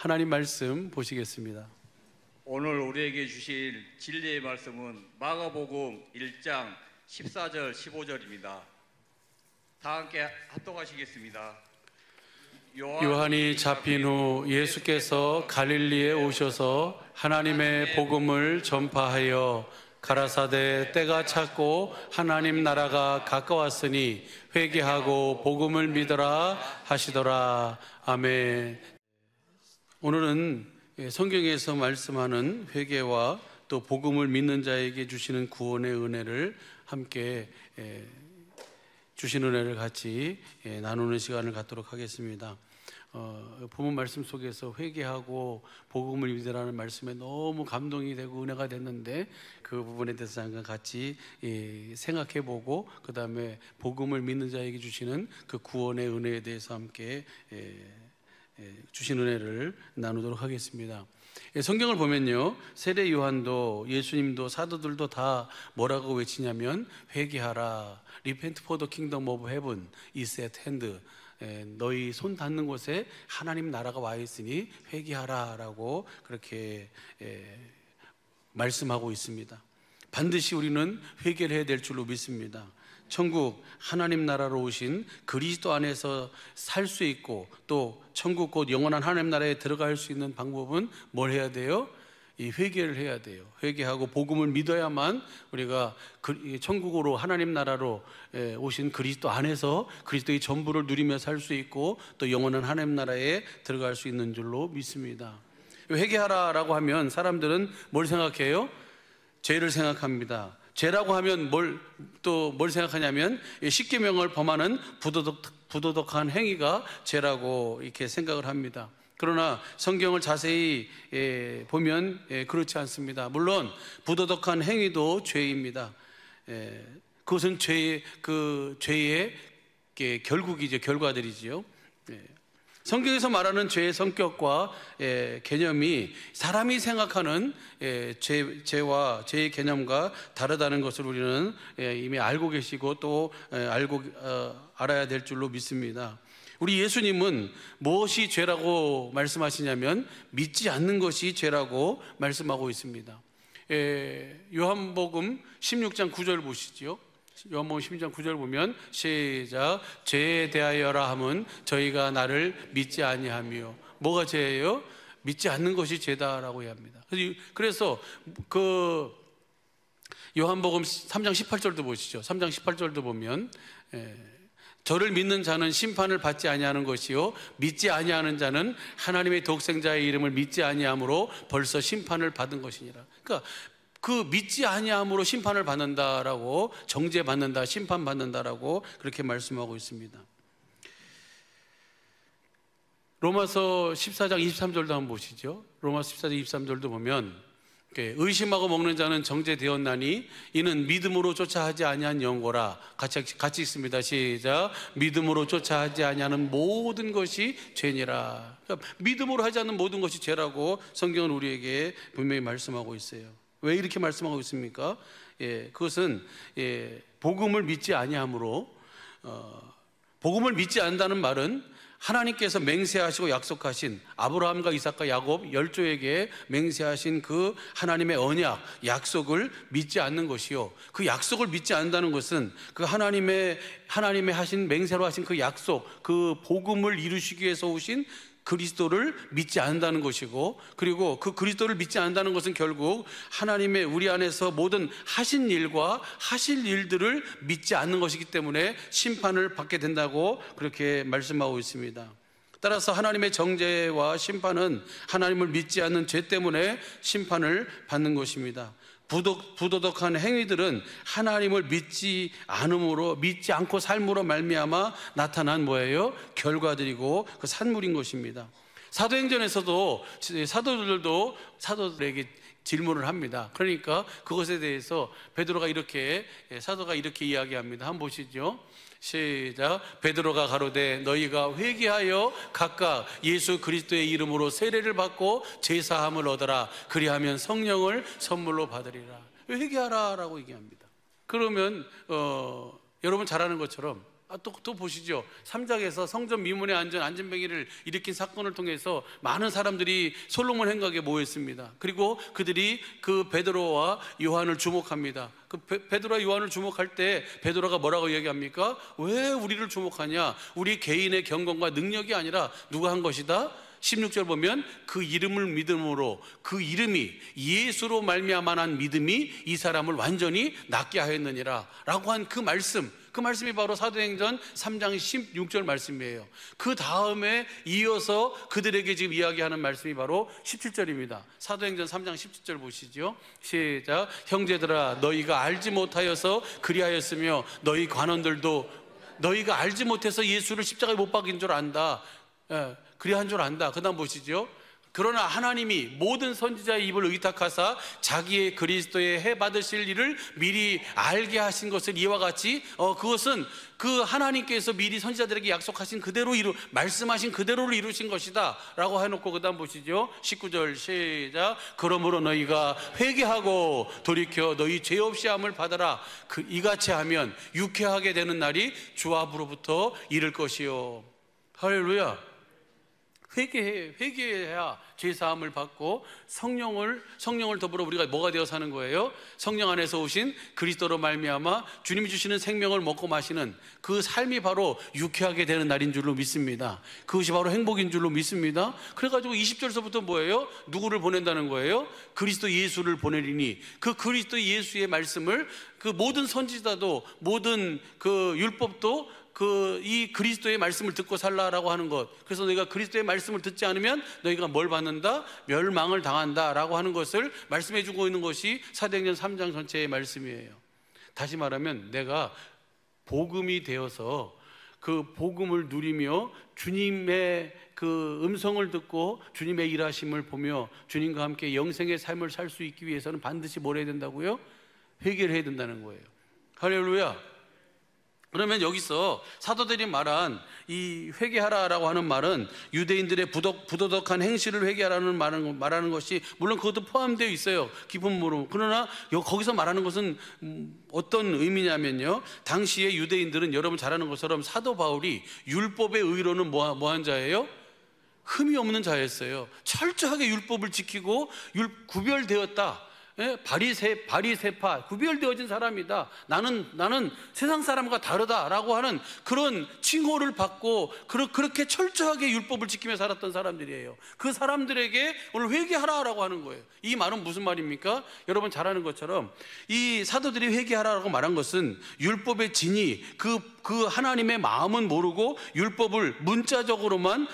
하나님 말씀 보시겠습니다. 오늘 우리에게 주실 진리의 말씀은 마가복음 1장 14절 15절입니다. 다 함께 합독하시겠습니다. 요한이 잡힌 후 예수께서 갈릴리에 오셔서 하나님의 복음을 전파하여 가라사대 때가 찼고 하나님 나라가 가까웠으니 회개하고 복음을 믿어라 하시더라. 아멘. 오늘은 성경에서 말씀하는 회개와 또 복음을 믿는 자에게 주시는 구원의 은혜를 함께 주신 은혜를 같이 나누는 시간을 갖도록 하겠습니다. 본문 말씀 속에서 회개하고 복음을 믿으라는 말씀에 너무 감동이 되고 은혜가 됐는데 그 부분에 대해서 잠깐 같이 생각해보고 그 다음에 복음을 믿는 자에게 주시는 그 구원의 은혜에 대해서 함께 주신 은혜를 나누도록 하겠습니다. 성경을 보면요, 세례 요한도 예수님도 사도들도 다 뭐라고 외치냐면 회개하라, Repent for the kingdom of heaven is at hand. 너희 손 닿는 곳에 하나님 나라가 와 있으니 회개하라 라고 그렇게 말씀하고 있습니다. 반드시 우리는 회개를 해야 될 줄로 믿습니다. 천국 하나님 나라로 오신 그리스도 안에서 살 수 있고 또 천국 곧 영원한 하나님 나라에 들어갈 수 있는 방법은 뭘 해야 돼요? 이 회개를 해야 돼요. 회개하고 복음을 믿어야만 우리가 천국으로 하나님 나라로 오신 그리스도 안에서 그리스도의 전부를 누리며 살 수 있고 또 영원한 하나님 나라에 들어갈 수 있는 줄로 믿습니다. 회개하라라고 하면 사람들은 뭘 생각해요? 죄를 생각합니다. 죄라고 하면 뭘 생각하냐면 십계명을 범하는 부도덕한 행위가 죄라고 이렇게 생각을 합니다. 그러나 성경을 자세히 보면 그렇지 않습니다. 물론 부도덕한 행위도 죄입니다. 그것은 죄의 결국이죠, 결과들이지요. 성경에서 말하는 죄의 성격과 개념이 사람이 생각하는 죄와 죄의 개념과 다르다는 것을 우리는 이미 알고 계시고 또 알아야 될 줄로 믿습니다. 우리 예수님은 무엇이 죄라고 말씀하시냐면 믿지 않는 것이 죄라고 말씀하고 있습니다. 요한복음 16장 9절 보시죠. 요한복음 16장 9절 보면 시작. 죄에 대하여라 함은 저희가 나를 믿지 아니하며. 뭐가 죄예요? 믿지 않는 것이 죄다라고 해야 합니다. 그래서 그 요한복음 3장 18절도 보시죠. 3장 18절도 보면 저를 믿는 자는 심판을 받지 아니하는 것이요 믿지 아니하는 자는 하나님의 독생자의 이름을 믿지 아니함으로 벌써 심판을 받은 것이니라. 그러니까 그 믿지 아니함으로 심판을 받는다라고, 정죄받는다, 심판받는다라고 그렇게 말씀하고 있습니다. 로마서 14장 23절도 한번 보시죠. 로마서 14장 23절도 보면 의심하고 먹는 자는 정죄되었나니 이는 믿음으로 쫓아 하지 아니한 영고라. 같이 있습니다. 시작. 믿음으로 쫓아 하지 아니하는 모든 것이 죄니라. 그러니까 믿음으로 하지 않는 모든 것이 죄라고 성경은 우리에게 분명히 말씀하고 있어요. 왜 이렇게 말씀하고 있습니까? 그것은 복음을 믿지 아니함으로, 복음을 믿지 않는다는 말은 하나님께서 맹세하시고 약속하신 아브라함과 이삭과 야곱 10조에게 맹세하신 그 하나님의 언약, 약속을 믿지 않는 것이요, 그 약속을 믿지 않는다는 것은 그 하나님의 하신 맹세로 하신 그 약속, 그 복음을 이루시기 위해서 오신 그리스도를 믿지 않는다는 것이고, 그리고 그 그리스도를 믿지 않는다는 것은 결국 하나님의 우리 안에서 모든 하신 일과 하실 일들을 믿지 않는 것이기 때문에 심판을 받게 된다고 그렇게 말씀하고 있습니다. 따라서 하나님의 정죄와 심판은 하나님을 믿지 않는 죄 때문에 심판을 받는 것입니다. 부도덕한 행위들은 하나님을 믿지 않음으로, 믿지 않고 삶으로 말미암아 나타난 뭐예요? 결과들이고 그 산물인 것입니다. 사도행전에서도 사도들에게 질문을 합니다. 그러니까 그것에 대해서 사도가 이렇게 이야기합니다. 한번 보시죠. 시작. 베드로가 가로되 너희가 회개하여 각각 예수 그리스도의 이름으로 세례를 받고 제사함을 얻어라. 그리하면 성령을 선물로 받으리라. 회개하라 라고 얘기합니다. 그러면 여러분 잘 아는 것처럼 또 보시죠. 3장에서 성전 미문에 앉은 안전뱅이를 일으킨 사건을 통해서 많은 사람들이 솔로몬 행각에 모였습니다. 그리고 그들이 그 베드로와 요한을 주목합니다. 그 베드로와 요한을 주목할 때 베드로가 뭐라고 얘기합니까? 왜 우리를 주목하냐? 우리 개인의 경건과 능력이 아니라 누가 한 것이다? 16절 보면 그 이름을 믿음으로, 그 이름이 예수로 말미암아 난 믿음이 이 사람을 완전히 낫게 하였느니라 라고 한 그 말씀이 바로 사도행전 3장 16절 말씀이에요. 그 다음에 이어서 그들에게 지금 이야기하는 말씀이 바로 17절입니다. 사도행전 3장 17절 보시죠. 시작. 형제들아 너희가 알지 못하여서 그리하였으며 너희 관원들도 너희가 알지 못해서 예수를 십자가에 못 박인 줄 안다. 그리한 줄 안다. 그 다음 보시죠. 그러나 하나님이 모든 선지자의 입을 의탁하사 자기의 그리스도의 해 받으실 일을 미리 알게 하신 것을 이와 같이 그것은 그 하나님께서 미리 선지자들에게 약속하신 그대로 말씀하신 그대로를 이루신 것이다 라고 해놓고 그 다음 보시죠. 19절 시작. 그러므로 너희가 회개하고 돌이켜 너희 죄 없이 함을 받아라. 이같이 하면 유쾌하게 되는 날이 주 앞으로부터 이를 것이요. 할렐루야. 회개해야 죄사함을 받고 성령을 더불어 우리가 뭐가 되어 사는 거예요? 성령 안에서 오신 그리스도로 말미암아 주님이 주시는 생명을 먹고 마시는 그 삶이 바로 유쾌하게 되는 날인 줄로 믿습니다. 그것이 바로 행복인 줄로 믿습니다. 그래가지고 20절서부터 뭐예요? 누구를 보낸다는 거예요? 그리스도 예수를 보내리니 그 그리스도 예수의 말씀을 그 모든 선지자도 모든 그 율법도 이 그리스도의 말씀을 듣고 살라라고 하는 것. 그래서 너희가 그리스도의 말씀을 듣지 않으면 너희가 뭘 받는다? 멸망을 당한다 라고 하는 것을 말씀해 주고 있는 것이 사도행전 3장 전체의 말씀이에요. 다시 말하면 내가 복음이 되어서 그 복음을 누리며 주님의 그 음성을 듣고 주님의 일하심을 보며 주님과 함께 영생의 삶을 살 수 있기 위해서는 반드시 뭘 해야 된다고요? 회개를 해야 된다는 거예요. 할렐루야. 그러면 여기서 사도들이 말한 이 회개하라라고 하는 말은 유대인들의 부도덕한 행실을 회개하라는 말하는 것이 물론 그것도 포함되어 있어요. 기쁨으로. 그러나 거기서 말하는 것은 어떤 의미냐면요. 당시에 유대인들은 여러분 잘 아는 것처럼 사도 바울이 율법의 의로는 뭐한 자예요? 흠이 없는 자였어요. 철저하게 율법을 지키고 구별되었다. 바리새파 구별되어진 사람이다. 나는 세상 사람과 다르다라고 하는 그런 칭호를 받고 그렇게 철저하게 율법을 지키며 살았던 사람들이에요. 그 사람들에게 오늘 회개하라라고 하는 거예요. 이 말은 무슨 말입니까? 여러분 잘 아는 것처럼 이 사도들이 회개하라라고 말한 것은 율법의 진이 그 하나님의 마음은 모르고 율법을 문자적으로만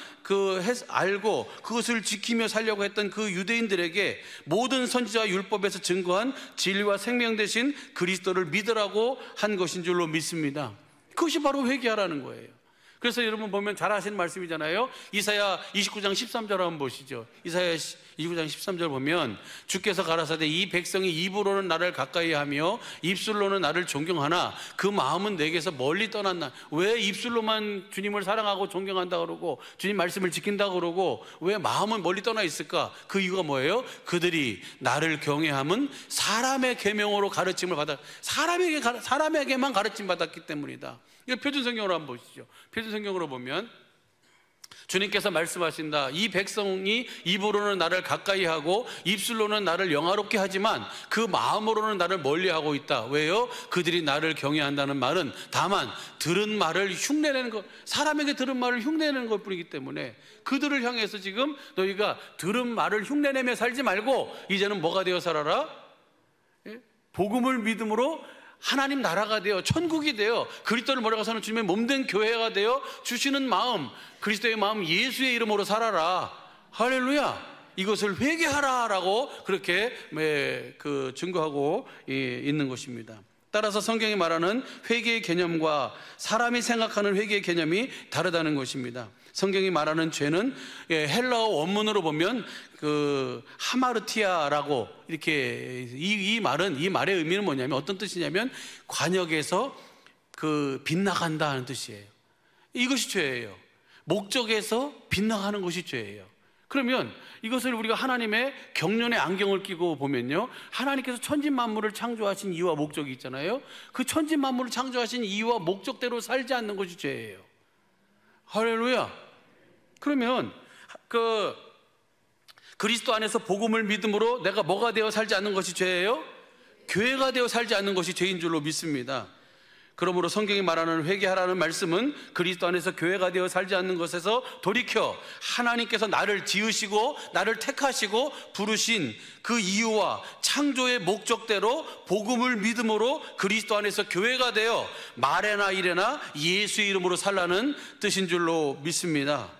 알고 그것을 지키며 살려고 했던 그 유대인들에게 모든 선지자와 율법에서 증거한 진리와 생명 되신 그리스도를 믿으라고 한 것인 줄로 믿습니다. 그것이 바로 회개하라는 거예요. 그래서 여러분 보면 잘 아시는 말씀이잖아요. 이사야 29장 13절 한번 보시죠. 이사야 29장 13절 보면 주께서 가라사대 이 백성이 입으로는 나를 가까이 하며 입술로는 나를 존경하나 그 마음은 내게서 멀리 떠났나. 왜 입술로만 주님을 사랑하고 존경한다 그러고 주님 말씀을 지킨다 그러고 왜 마음은 멀리 떠나 있을까? 그 이유가 뭐예요? 그들이 나를 경외함은 사람의 계명으로 가르침을 받아 사람에게만 가르침 받았기 때문이다. 이거 표준성경으로 한번 보시죠. 표준성경으로 보면 주님께서 말씀하신다. 이 백성이 입으로는 나를 가까이 하고 입술로는 나를 영화롭게 하지만 그 마음으로는 나를 멀리하고 있다. 왜요? 그들이 나를 경외한다는 말은 다만 들은 말을 흉내내는 것, 사람에게 들은 말을 흉내내는 것뿐이기 때문에 그들을 향해서 지금 너희가 들은 말을 흉내내며 살지 말고 이제는 뭐가 되어 살아라? 복음을 믿음으로 하나님 나라가 되어 천국이 되어 그리스도를 몰아가 사는 주님의 몸된 교회가 되어 주시는 마음, 그리스도의 마음 예수의 이름으로 살아라. 할렐루야. 이것을 회개하라라고 그렇게 증거하고 있는 것입니다. 따라서 성경이 말하는 회개의 개념과 사람이 생각하는 회개의 개념이 다르다는 것입니다. 성경이 말하는 죄는 헬라어 원문으로 보면 하마르티아라고 이렇게 이 말의 의미는 뭐냐면 어떤 뜻이냐면 관역에서 빗나간다 하는 뜻이에요. 이것이 죄예요. 목적에서 빗나가는 것이 죄예요. 그러면 이것을 우리가 하나님의 경륜의 안경을 끼고 보면요, 하나님께서 천지 만물을 창조하신 이유와 목적이 있잖아요. 그 천지 만물을 창조하신 이유와 목적대로 살지 않는 것이 죄예요. 할렐루야. 그러면 그리스도 안에서 복음을 믿음으로 내가 뭐가 되어 살지 않는 것이 죄예요? 교회가 되어 살지 않는 것이 죄인 줄로 믿습니다. 그러므로 성경이 말하는 회개하라는 말씀은 그리스도 안에서 교회가 되어 살지 않는 것에서 돌이켜 하나님께서 나를 지으시고 나를 택하시고 부르신 그 이유와 창조의 목적대로 복음을 믿음으로 그리스도 안에서 교회가 되어 말에나 일에나 예수의 이름으로 살라는 뜻인 줄로 믿습니다.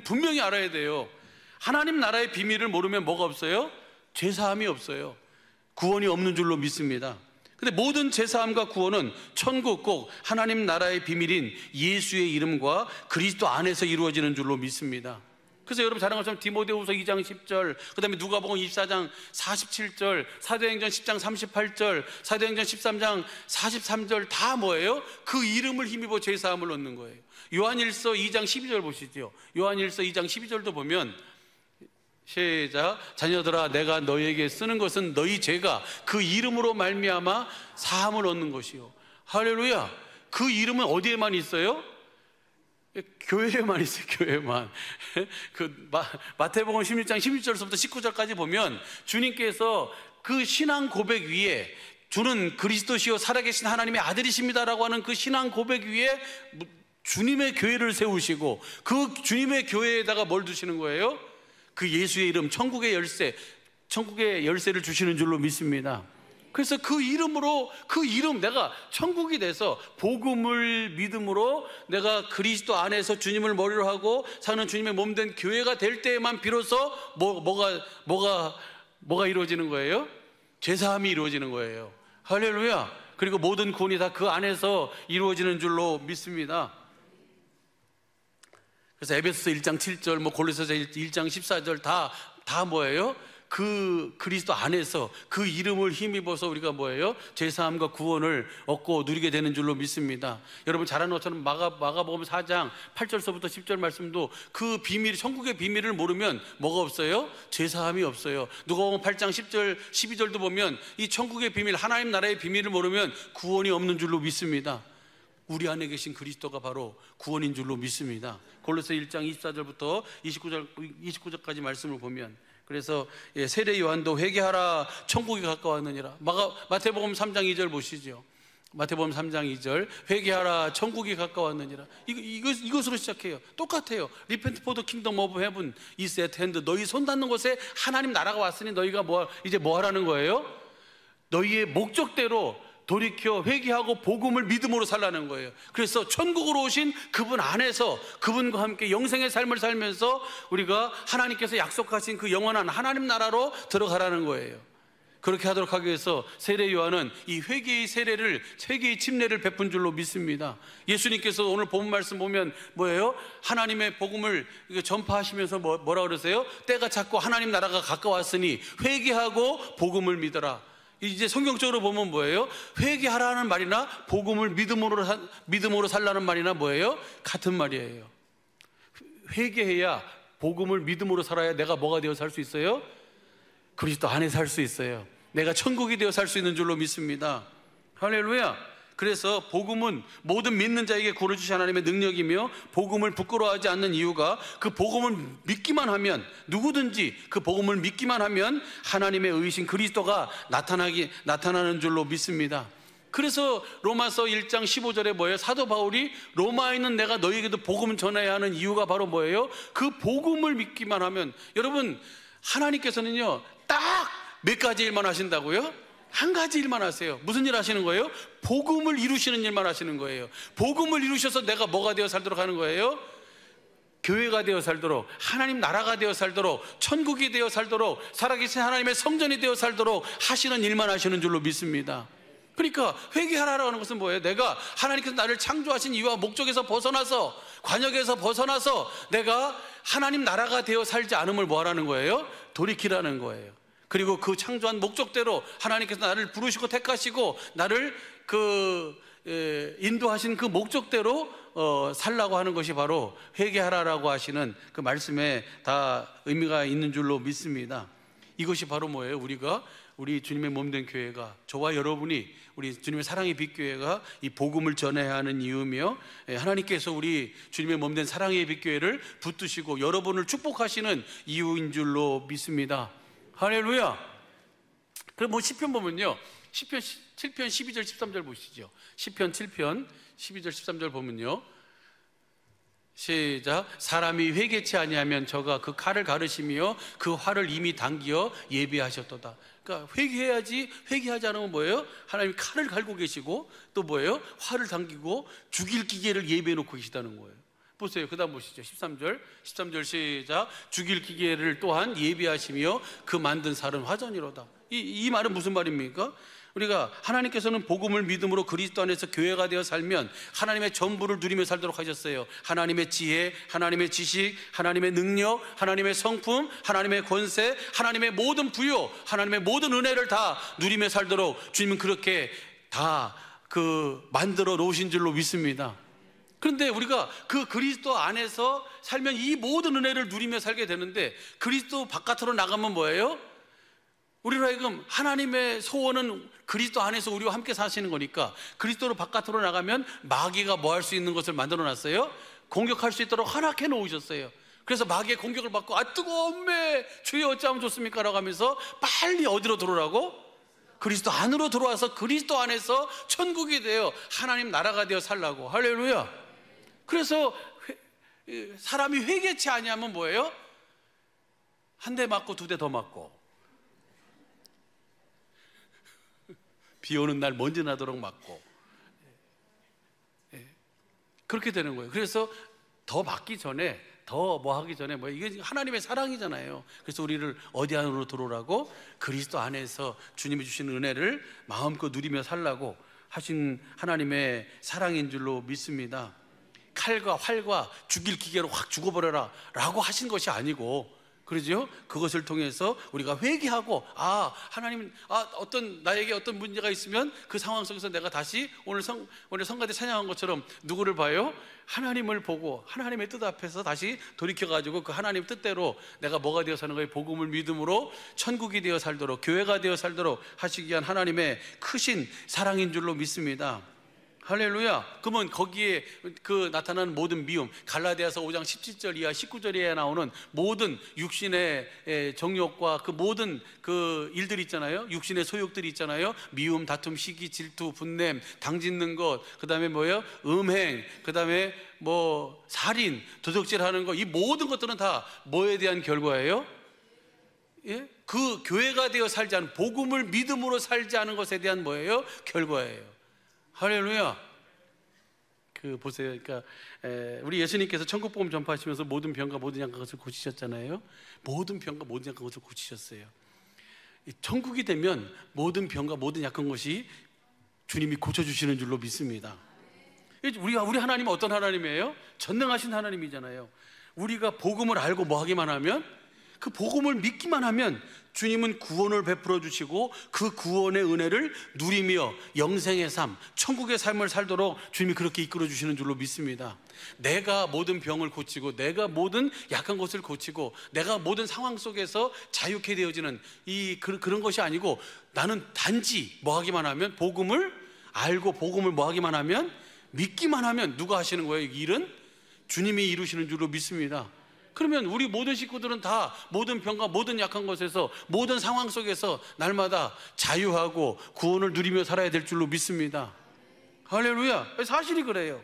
분명히 알아야 돼요. 하나님 나라의 비밀을 모르면 뭐가 없어요? 죄사함이 없어요. 구원이 없는 줄로 믿습니다. 근데 모든 죄사함과 구원은 천국 꼭 하나님 나라의 비밀인 예수의 이름과 그리스도 안에서 이루어지는 줄로 믿습니다. 그래서 여러분 잘 아는 것처럼 디모데후서 2장 10절, 그 다음에 누가복음 24장 47절, 사도행전 10장 38절, 사도행전 13장 43절 다 뭐예요? 그 이름을 힘입어 죄사함을 얻는 거예요. 요한일서 2장 12절 보시죠. 요한일서 2장 12절도 보면 시작. 자녀들아, 내가 너희에게 쓰는 것은 너희 죄가 그 이름으로 말미암아 사함을 얻는 것이요. 할렐루야. 그 이름은 어디에만 있어요? 교회에만 있어요. 교회에만. 마태복음 16장 16절부터 19절까지 보면 주님께서 그 신앙 고백 위에 주는 그리스도시요 살아계신 하나님의 아들이십니다라고 하는 그 신앙 고백 위에 주님의 교회를 세우시고 그 주님의 교회에다가 뭘 두시는 거예요? 그 예수의 이름, 천국의 열쇠를 주시는 줄로 믿습니다. 그래서 그 이름으로, 그 이름, 내가 천국이 돼서 복음을 믿음으로 내가 그리스도 안에서 주님을 머리로 하고 사는 주님의 몸된 교회가 될 때에만 비로소 뭐가 이루어지는 거예요? 죄사함이 이루어지는 거예요. 할렐루야. 그리고 모든 구원이 다 그 안에서 이루어지는 줄로 믿습니다. 그래서 에베소서 1장 7절, 골로새서 1장 14절 다 뭐예요? 그 그리스도 안에서 그 이름을 힘입어서 우리가 뭐예요? 죄사함과 구원을 얻고 누리게 되는 줄로 믿습니다. 여러분 잘 아는 것처럼 마가복음 4장 8절서부터 10절 말씀도 그 비밀, 천국의 비밀을 모르면 뭐가 없어요? 죄사함이 없어요. 누가복음 8장 10절 12절도 보면 이 천국의 비밀, 하나님 나라의 비밀을 모르면 구원이 없는 줄로 믿습니다. 우리 안에 계신 그리스도가 바로 구원인 줄로 믿습니다. 골로새 1장 24절부터 29절까지 말씀을 보면, 그래서 세례 요한도 회개하라 천국이 가까웠느니라. 마태복음 3장 2절 보시죠. 마태복음 3장 2절, 회개하라 천국이 가까웠느니라. 이것으로 시작해요. 똑같아요. Repent for the kingdom of heaven is at hand. 너희 손 닿는 곳에 하나님 나라가 왔으니 너희가 이제 뭐 하라는 거예요? 너희의 목적대로 돌이켜 회개하고 복음을 믿음으로 살라는 거예요. 그래서 천국으로 오신 그분 안에서 그분과 함께 영생의 삶을 살면서 우리가 하나님께서 약속하신 그 영원한 하나님 나라로 들어가라는 거예요. 그렇게 하도록 하기 위해서 세례 요한은 이 회개의 세례를, 회개의 침례를 베푼 줄로 믿습니다. 예수님께서 오늘 본 말씀 보면 뭐예요? 하나님의 복음을 전파하시면서 뭐라 그러세요? 때가 찼고 하나님 나라가 가까웠으니 회개하고 복음을 믿어라. 이제 성경적으로 보면 뭐예요? 회개하라는 말이나 복음을 믿음으로 살라는 말이나 뭐예요? 같은 말이에요. 회개해야 복음을 믿음으로 살아야 내가 뭐가 되어 살 수 있어요? 그리스도 안에 살 수 있어요. 내가 천국이 되어 살 수 있는 줄로 믿습니다. 할렐루야. 그래서 복음은 모든 믿는 자에게 구원을 주신 하나님의 능력이며 복음을 부끄러워하지 않는 이유가 그 복음을 믿기만 하면, 누구든지 그 복음을 믿기만 하면 하나님의 의신 그리스도가 나타나는 줄로 믿습니다. 그래서 로마서 1장 15절에 뭐예요? 사도 바울이 로마에 있는 내가 너희에게도 복음을 전해야 하는 이유가 바로 뭐예요? 그 복음을 믿기만 하면. 여러분, 하나님께서는요 딱 몇 가지 일만 하신다고요? 한 가지 일만 하세요. 무슨 일 하시는 거예요? 복음을 이루시는 일만 하시는 거예요. 복음을 이루셔서 내가 뭐가 되어 살도록 하는 거예요? 교회가 되어 살도록, 하나님 나라가 되어 살도록, 천국이 되어 살도록, 살아계신 하나님의 성전이 되어 살도록 하시는 일만 하시는 줄로 믿습니다. 그러니까 회개하라는 것은 뭐예요? 내가 하나님께서 나를 창조하신 이유와 목적에서 벗어나서, 관역에서 벗어나서 내가 하나님 나라가 되어 살지 않음을 뭐 하라는 거예요? 돌이키라는 거예요. 그리고 그 창조한 목적대로 하나님께서 나를 부르시고 택하시고 나를 인도하신 그 목적대로 살라고 하는 것이 바로 회개하라라고 하시는 그 말씀에 다 의미가 있는 줄로 믿습니다. 이것이 바로 뭐예요? 우리 주님의 몸된 교회가, 저와 여러분이 우리 주님의 사랑의 빛교회가 이 복음을 전해야 하는 이유며, 하나님께서 우리 주님의 몸된 사랑의 빛교회를 붙드시고 여러분을 축복하시는 이유인 줄로 믿습니다. 할렐루야. 그럼 시편 보면요, 시편 7편 12절 13절 보시죠. 시편 7편 12절 13절 보면요, 시작. 사람이 회개치 아니하면 저가 그 칼을 가르시며 그 활을 이미 당기어 예비하셨도다. 그러니까 회개해야지. 회개하지 않으면 뭐예요? 하나님이 칼을 갈고 계시고 또 뭐예요? 활을 당기고 죽일 기계를 예비해 놓고 계시다는 거예요. 보세요. 그 다음 보시죠. 13절 시작. 죽일 기계를 또한 예비하시며 그 만든 살은 화전이로다. 이 말은 무슨 말입니까? 우리가 하나님께서는 복음을 믿음으로 그리스도 안에서 교회가 되어 살면 하나님의 전부를 누리며 살도록 하셨어요. 하나님의 지혜, 하나님의 지식, 하나님의 능력, 하나님의 성품, 하나님의 권세, 하나님의 모든 부요, 하나님의 모든 은혜를 다 누리며 살도록 주님은 그렇게 다 만들어 놓으신 줄로 믿습니다. 그런데 우리가 그 그리스도 안에서 살면 이 모든 은혜를 누리며 살게 되는데, 그리스도 바깥으로 나가면 뭐예요? 우리로 하여금 하나님의 소원은 그리스도 안에서 우리와 함께 사시는 거니까, 그리스도로 바깥으로 나가면 마귀가 뭐 할 수 있는 것을 만들어 놨어요? 공격할 수 있도록 허락해 놓으셨어요. 그래서 마귀의 공격을 받고 뜨거운 매 주여 어찌하면 좋습니까? 라고 하면서 빨리 어디로 들어오라고? 그리스도 안으로 들어와서 그리스도 안에서 천국이 되어 하나님 나라가 되어 살라고. 할렐루야. 그래서 사람이 회개치 아니하면 뭐예요? 한 대 맞고 두 대 더 맞고, 비 오는 날 먼지 나도록 맞고, 그렇게 되는 거예요. 그래서 더 맞기 전에, 더 뭐 하기 전에, 이게 하나님의 사랑이잖아요. 그래서 우리를 어디 안으로 들어오라고? 그리스도 안에서 주님이 주시는 은혜를 마음껏 누리며 살라고 하신 하나님의 사랑인 줄로 믿습니다. 칼과 활과 죽일 기계로 확 죽어버려라 라고 하신 것이 아니고, 그러죠? 그것을 통해서 우리가 회개하고, 하나님, 나에게 어떤 문제가 있으면 그 상황 속에서 내가 다시 오늘 성가 때 찬양한 것처럼 누구를 봐요? 하나님을 보고 하나님의 뜻 앞에서 다시 돌이켜가지고 그 하나님 뜻대로 내가 뭐가 되어 사는 거예요? 복음을 믿음으로 천국이 되어 살도록, 교회가 되어 살도록 하시기 위한 하나님의 크신 사랑인 줄로 믿습니다. 할렐루야. 그러면 거기에 나타나는 모든 미움, 갈라디아서 5장 17절 이하 19절 이하에 나오는 모든 육신의 정욕과 그 모든 일들이 있잖아요. 육신의 소욕들이 있잖아요. 미움, 다툼, 시기, 질투, 분냄, 당짓는 것, 그 다음에 뭐예요? 음행, 그 다음에 살인, 도적질하는 것, 이 모든 것들은 다 뭐에 대한 결과예요? 예? 그 교회가 되어 살지 않은, 복음을 믿음으로 살지 않은 것에 대한 뭐예요? 결과예요. 할렐루야. 보세요. 그러니까 우리 예수님께서 천국복음 전파하시면서 모든 병과 모든 약한 것을 고치셨잖아요. 모든 병과 모든 약한 것을 고치셨어요. 천국이 되면 모든 병과 모든 약한 것이 주님이 고쳐주시는 줄로 믿습니다. 우리 하나님은 어떤 하나님이에요? 전능하신 하나님이잖아요. 우리가 복음을 알고 뭐 하기만 하면, 그 복음을 믿기만 하면 주님은 구원을 베풀어 주시고 그 구원의 은혜를 누리며 영생의 삶, 천국의 삶을 살도록 주님이 그렇게 이끌어 주시는 줄로 믿습니다. 내가 모든 병을 고치고, 내가 모든 약한 것을 고치고, 내가 모든 상황 속에서 자유케 되어지는 그런 것이 아니고, 나는 단지 뭐 하기만 하면, 복음을 알고 복음을 뭐 하기만 하면, 믿기만 하면 누가 하시는 거예요? 이 일은 주님이 이루시는 줄로 믿습니다. 그러면 우리 모든 식구들은 다 모든 병과 모든 약한 것에서, 모든 상황 속에서 날마다 자유하고 구원을 누리며 살아야 될 줄로 믿습니다. 할렐루야. 사실이 그래요.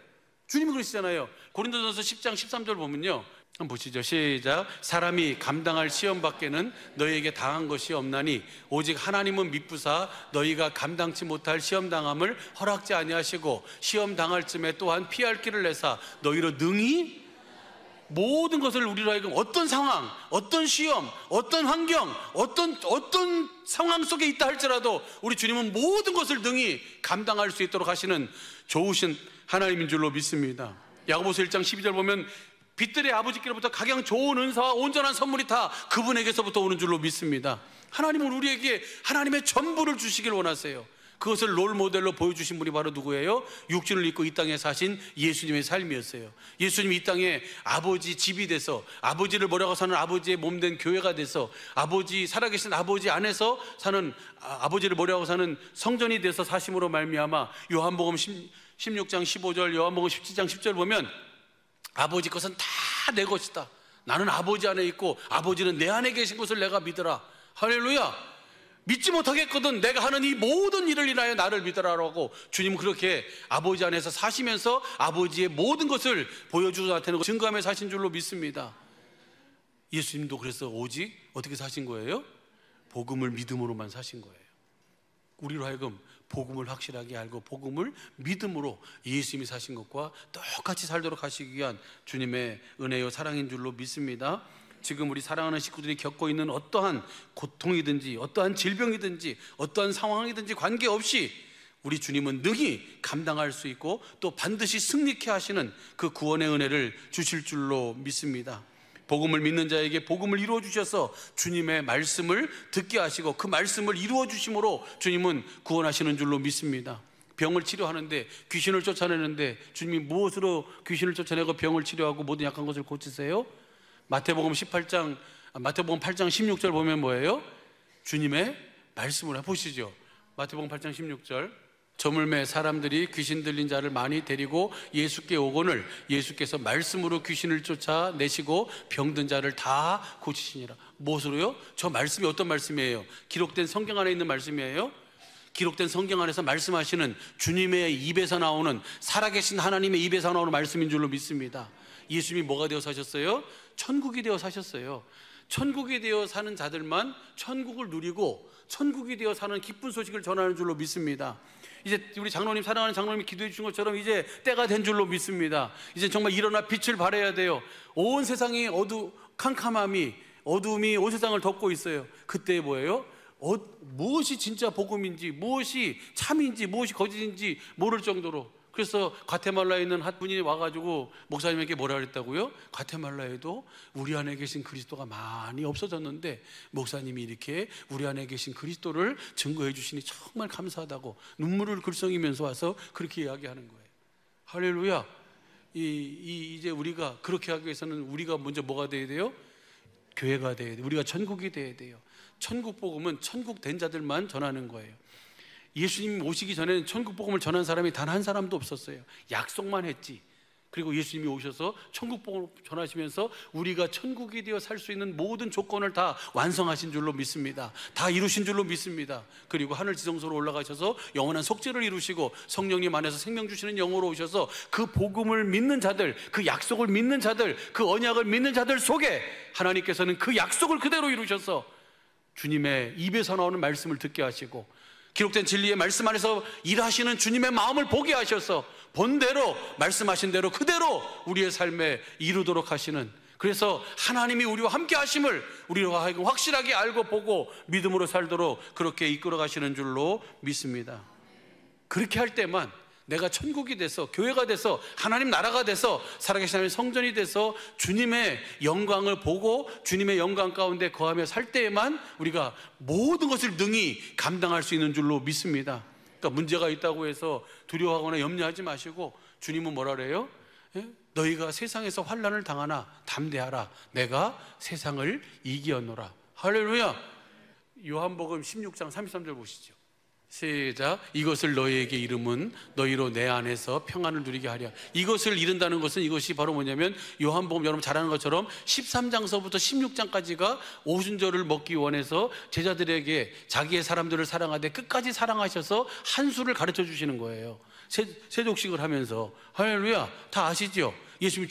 주님이 그러시잖아요. 고린도전서 10장 13절 보면요, 한번 보시죠. 시작. 사람이 감당할 시험 밖에는 너희에게 당한 것이 없나니 오직 하나님은 미쁘사 너희가 감당치 못할 시험 당함을 허락지 아니하시고 시험 당할 쯤에 또한 피할 길을 내사 너희로 능히 모든 것을 우리로 하여금 어떤 상황, 어떤 시험, 어떤 환경, 어떤 상황 속에 있다 할지라도 우리 주님은 모든 것을 능히 감당할 수 있도록 하시는 좋으신 하나님인 줄로 믿습니다. 야고보서 1장 12절 보면 빛들의 아버지께로부터 각양 좋은 은사와 온전한 선물이 다 그분에게서부터 오는 줄로 믿습니다. 하나님은 우리에게 하나님의 전부를 주시길 원하세요. 그것을 롤 모델로 보여주신 분이 바로 누구예요? 육신을 입고 이 땅에 사신 예수님의 삶이었어요. 예수님이 이 땅에 아버지 집이 돼서, 아버지를 모려고 사는 아버지의 몸된 교회가 돼서, 아버지, 살아계신 아버지 안에서 사는, 아버지를 모려고 사는 성전이 돼서 사심으로 말미암아 요한복음 16장 15절, 요한복음 17장 10절 보면 아버지 것은 다 내 것이다. 나는 아버지 안에 있고 아버지는 내 안에 계신 것을 내가 믿어라. 할렐루야. 믿지 못하겠거든 내가 하는 이 모든 일을 인하여 나를 믿으라라고 주님은 그렇게 아버지 안에서 사시면서 아버지의 모든 것을 보여주고 나타내고 증거하며 사신 줄로 믿습니다. 예수님도 그래서 오직 어떻게 사신 거예요? 복음을 믿음으로만 사신 거예요. 우리로 하여금 복음을 확실하게 알고 복음을 믿음으로 예수님이 사신 것과 똑같이 살도록 하시기 위한 주님의 은혜요 사랑인 줄로 믿습니다. 지금 우리 사랑하는 식구들이 겪고 있는 어떠한 고통이든지 어떠한 질병이든지 어떠한 상황이든지 관계없이 우리 주님은 능히 감당할 수 있고 또 반드시 승리케 하시는 그 구원의 은혜를 주실 줄로 믿습니다. 복음을 믿는 자에게 복음을 이루어 주셔서 주님의 말씀을 듣게 하시고 그 말씀을 이루어 주심으로 주님은 구원하시는 줄로 믿습니다. 병을 치료하는데, 귀신을 쫓아내는데 주님이 무엇으로 귀신을 쫓아내고 병을 치료하고 모든 약한 것을 고치세요? 마태복음 8장 16절 보면 뭐예요? 주님의 말씀을 보시죠. 마태복음 8장 16절. 저물매 사람들이 귀신 들린 자를 많이 데리고 예수께 오거늘 예수께서 말씀으로 귀신을 쫓아내시고 병든 자를 다 고치시니라. 무엇으로요? 저 말씀이 어떤 말씀이에요? 기록된 성경 안에 있는 말씀이에요? 기록된 성경 안에서 말씀하시는 주님의 입에서 나오는, 살아계신 하나님의 입에서 나오는 말씀인 줄로 믿습니다. 예수님이 뭐가 되어 사셨어요? 천국이 되어 사셨어요. 천국이 되어 사는 자들만 천국을 누리고 천국이 되어 사는 기쁜 소식을 전하는 줄로 믿습니다. 이제 우리 장로님, 사랑하는 장로님이 기도해 주신 것처럼 이제 때가 된 줄로 믿습니다. 이제 정말 일어나 빛을 발해야 돼요. 온 세상이 캄캄함이, 어두움이 온 세상을 덮고 있어요. 그때 뭐예요? 무엇이 진짜 복음인지, 무엇이 참인지, 무엇이 거짓인지 모를 정도로. 그래서 과테말라에 있는 한 분이 와가지고 목사님에게 뭐라 그랬다고요? 과테말라에도 우리 안에 계신 그리스도가 많이 없어졌는데 목사님이 이렇게 우리 안에 계신 그리스도를 증거해 주시니 정말 감사하다고 눈물을 글썽이면서 와서 그렇게 이야기하는 거예요. 할렐루야. 이제 우리가 그렇게 하기 위해서는 우리가 먼저 뭐가 돼야 돼요? 교회가 돼야 돼요. 우리가 천국이 돼야 돼요. 천국 복음은 천국 된 자들만 전하는 거예요. 예수님 오시기 전에는 천국 복음을 전한 사람이 단 한 사람도 없었어요. 약속만 했지. 그리고 예수님이 오셔서 천국 복음을 전하시면서 우리가 천국이 되어 살 수 있는 모든 조건을 다 완성하신 줄로 믿습니다. 다 이루신 줄로 믿습니다. 그리고 하늘 지성소로 올라가셔서 영원한 속죄를 이루시고 성령님 안에서 생명 주시는 영으로 오셔서 그 복음을 믿는 자들, 그 약속을 믿는 자들, 그 언약을 믿는 자들 속에 하나님께서는 그 약속을 그대로 이루셔서 주님의 입에서 나오는 말씀을 듣게 하시고 기록된 진리의 말씀 안에서 일하시는 주님의 마음을 보게 하셔서 본대로 말씀하신 대로 그대로 우리의 삶에 이루도록 하시는, 그래서 하나님이 우리와 함께 하심을 우리와 하여금 확실하게 알고 보고 믿음으로 살도록 그렇게 이끌어 가시는 줄로 믿습니다. 그렇게 할 때만 내가 천국이 돼서 교회가 돼서 하나님 나라가 돼서 살아계신 하나님의 성전이 돼서 주님의 영광을 보고 주님의 영광 가운데 거하며 살 때에만 우리가 모든 것을 능히 감당할 수 있는 줄로 믿습니다. 그러니까 문제가 있다고 해서 두려워하거나 염려하지 마시고 주님은 뭐라 그래요? 너희가 세상에서 환난을 당하나 담대하라. 내가 세상을 이기었노라. 할렐루야. 요한복음 16장 33절 보시죠. 시작. 이것을 너희에게 이름은 너희로 내 안에서 평안을 누리게 하랴. 이것을 이룬다는 것은 이것이 바로 뭐냐면 요한복음 여러분 잘 아는 것처럼 13장서부터 16장까지가 오순절을 먹기 원해서 제자들에게 자기의 사람들을 사랑하되 끝까지 사랑하셔서 한수를 가르쳐 주시는 거예요. 세족식을 하면서. 할렐루야. 다 아시죠? 예수님이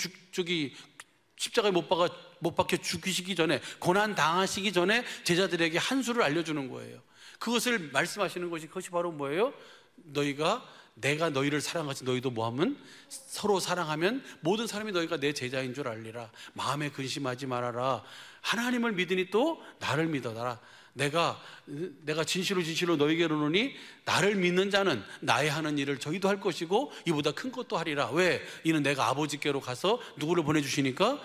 십자가에 못 박혀 죽이시기 전에, 고난 당하시기 전에 제자들에게 한수를 알려주는 거예요. 그것을 말씀하시는 것이, 그것이 바로 뭐예요? 내가 너희를 사랑하지 너희도 뭐하면 서로 사랑하면 모든 사람이 너희가 내 제자인 줄 알리라. 마음에 근심하지 말아라. 하나님을 믿으니 또 나를 믿어라. 내가 진실로 너희에게로 오노니 나를 믿는 자는 나의 하는 일을 저희도 할 것이고 이보다 큰 것도 하리라. 왜? 이는 내가 아버지께로 가서 누구를 보내주시니까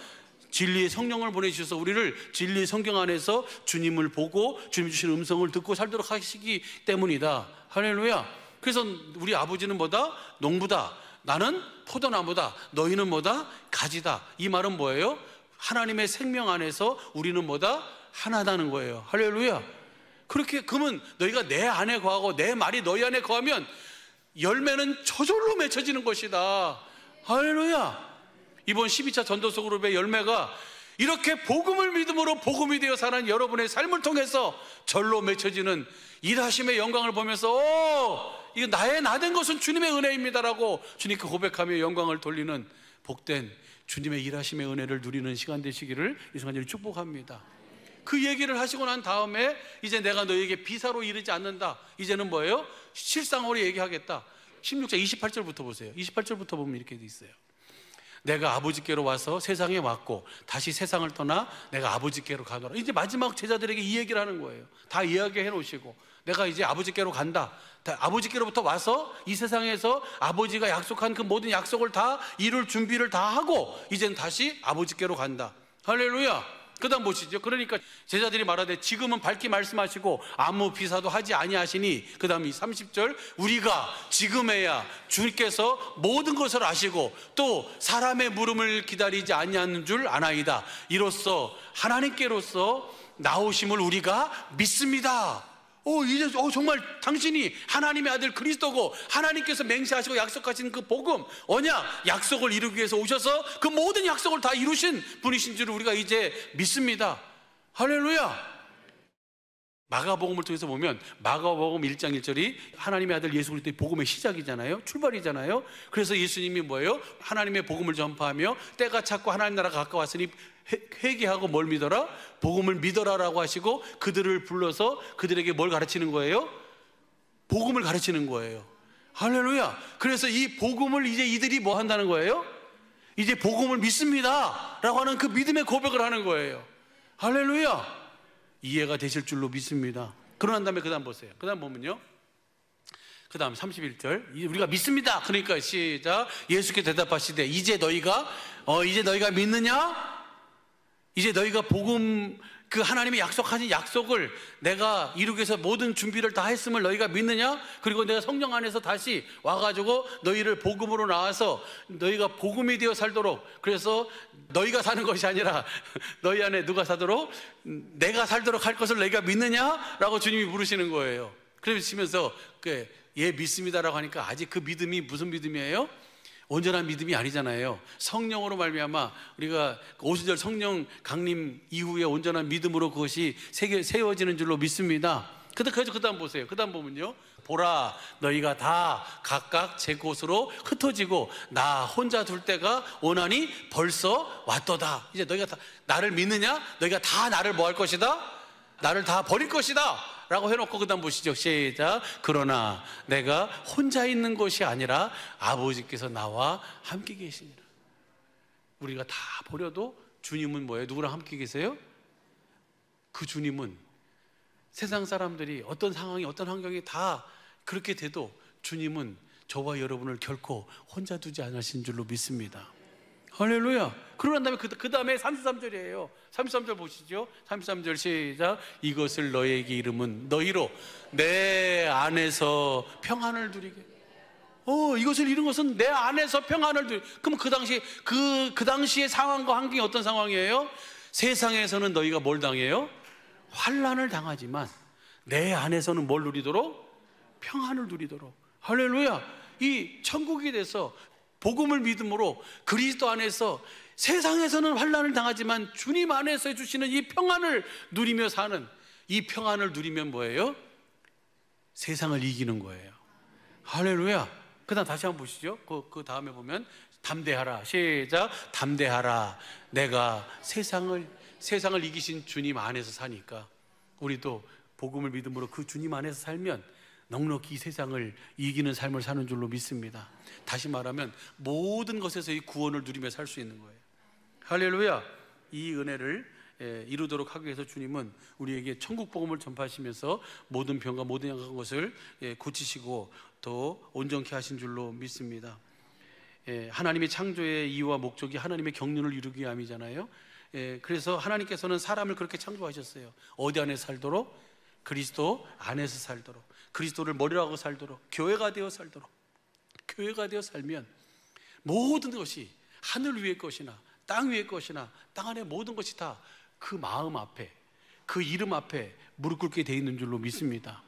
진리의 성령을 보내주셔서 우리를 진리의 성경 안에서 주님을 보고 주님 주시는 음성을 듣고 살도록 하시기 때문이다. 할렐루야. 그래서 우리 아버지는 뭐다? 농부다. 나는 포도나무다. 너희는 뭐다? 가지다. 이 말은 뭐예요? 하나님의 생명 안에서 우리는 뭐다? 하나다는 거예요. 할렐루야. 그렇게 그러면 너희가 내 안에 거하고 내 말이 너희 안에 거하면 열매는 저절로 맺혀지는 것이다. 할렐루야. 이번 12차 전도서 그룹의 열매가 이렇게 복음을 믿음으로 복음이 되어 사는 여러분의 삶을 통해서 절로 맺혀지는 일하심의 영광을 보면서 이거 나 된 것은 주님의 은혜입니다라고 주님께 고백하며 영광을 돌리는 복된 주님의 일하심의 은혜를 누리는 시간 되시기를 이 순간 축복합니다. 그 얘기를 하시고 난 다음에 이제 내가 너에게 비사로 이르지 않는다. 이제는 뭐예요? 실상으로 얘기하겠다. 16장 28절부터 보세요. 28절부터 보면 이렇게 돼 있어요. 내가 아버지께로 와서 세상에 왔고 다시 세상을 떠나 내가 아버지께로 가노라. 이제 마지막 제자들에게 이 얘기를 하는 거예요. 다 이야기해 놓으시고 내가 이제 아버지께로 간다. 아버지께로부터 와서 이 세상에서 아버지가 약속한 그 모든 약속을 다 이룰 준비를 다 하고 이제는 다시 아버지께로 간다. 할렐루야. 그 다음 보시죠. 그러니까 제자들이 말하되 지금은 밝히 말씀하시고 아무 비사도 하지 아니하시니, 그 다음 이 30절, 우리가 지금에야 주님께서 모든 것을 아시고 또 사람의 물음을 기다리지 아니하는 줄 아나이다. 이로써 하나님께로서 나오심을 우리가 믿습니다. 이제 정말 당신이 하나님의 아들 그리스도고 하나님께서 맹세하시고 약속하신 그 복음, 언약, 약속을 이루기 위해서 오셔서 그 모든 약속을 다 이루신 분이신 줄 우리가 이제 믿습니다. 할렐루야. 마가복음을 통해서 보면 마가복음 1장 1절이 하나님의 아들 예수 그리스도의 복음의 시작이잖아요. 출발이잖아요. 그래서 예수님이 뭐예요? 하나님의 복음을 전파하며 때가 찼고 하나님 나라가 가까웠으니 회개하고 뭘 믿어라? 복음을 믿어라라고 하시고 그들을 불러서 그들에게 뭘 가르치는 거예요? 복음을 가르치는 거예요. 할렐루야. 그래서 이 복음을 이제 이들이 뭐 한다는 거예요? 이제 복음을 믿습니다 라고 하는 그 믿음의 고백을 하는 거예요. 할렐루야. 이해가 되실 줄로 믿습니다. 그러난 다음에 그 다음 보세요. 그 다음 보면요, 그 다음 31절, 우리가 믿습니다. 그러니까 시작. 예수께 대답하시되 이제 너희가 믿느냐? 이제 너희가 복음, 그 하나님이 약속하신 약속을 내가 이루기 위해서 모든 준비를 다 했음을 너희가 믿느냐? 그리고 내가 성령 안에서 다시 와가지고 너희를 복음으로 나와서 너희가 복음이 되어 살도록, 그래서 너희가 사는 것이 아니라 너희 안에 누가 사도록? 내가 살도록 할 것을 너희가 믿느냐? 라고 주님이 물으시는 거예요. 그러시면서 예 믿습니다라고 하니까 아직 그 믿음이 무슨 믿음이에요? 온전한 믿음이 아니잖아요. 성령으로 말미암아 우리가 오순절 성령 강림 이후에 온전한 믿음으로 그것이 세워지는 줄로 믿습니다. 그 다음 보세요. 그 다음 보면요, 보라 너희가 다 각각 제 곳으로 흩어지고 나 혼자 둘 때가 오나니 벌써 왔도다. 이제 너희가 다 나를 믿느냐? 너희가 다 나를 뭐 할 것이다? 나를 다 버릴 것이다 라고 해놓고 그 다음 보시죠. 시작. 그러나 내가 혼자 있는 것이 아니라 아버지께서 나와 함께 계시니라. 우리가 다 버려도 주님은 뭐예요? 누구랑 함께 계세요? 그 주님은 세상 사람들이 어떤 상황이 어떤 환경이 다 그렇게 돼도 주님은 저와 여러분을 결코 혼자 두지 않으신 줄로 믿습니다. 할렐루야. 그러난 다음에 그 다음에 33절이에요 33절 보시죠. 33절 시작. 이것을 너희에게 이름은 너희로 내 안에서 평안을 누리게. 이것을 이룬 것은 내 안에서 평안을 누리. 그럼 그 당시의 상황과 환경이 어떤 상황이에요? 세상에서는 너희가 뭘 당해요? 환난을 당하지만 내 안에서는 뭘 누리도록? 평안을 누리도록. 할렐루야. 이 천국이 돼서 복음을 믿음으로 그리스도 안에서 세상에서는 환난을 당하지만 주님 안에서 해주시는 이 평안을 누리며 사는, 이 평안을 누리면 뭐예요? 세상을 이기는 거예요. 할렐루야. 그 다음 다시 한번 보시죠. 그 다음에 보면 담대하라. 시작. 담대하라. 내가 세상을 이기신 주님 안에서 사니까 우리도 복음을 믿음으로 그 주님 안에서 살면 넉넉히 세상을 이기는 삶을 사는 줄로 믿습니다. 다시 말하면 모든 것에서 이 구원을 누리며 살 수 있는 거예요. 할렐루야. 이 은혜를 이루도록 하기 위해서 주님은 우리에게 천국 복음을 전파하시면서 모든 병과 모든 약한 것을 고치시고 또 온전케 하신 줄로 믿습니다. 하나님의 창조의 이유와 목적이 하나님의 경륜을 이루기 위함이잖아요. 그래서 하나님께서는 사람을 그렇게 창조하셨어요. 어디 안에 살도록? 그리스도 안에서 살도록, 그리스도를 머리로 하고 살도록, 교회가 되어 살도록. 교회가 되어 살면 모든 것이 하늘 위의 것이나 땅 위의 것이나 땅 안의 모든 것이 다 그 마음 앞에, 그 이름 앞에 무릎 꿇게 되어 있는 줄로 믿습니다.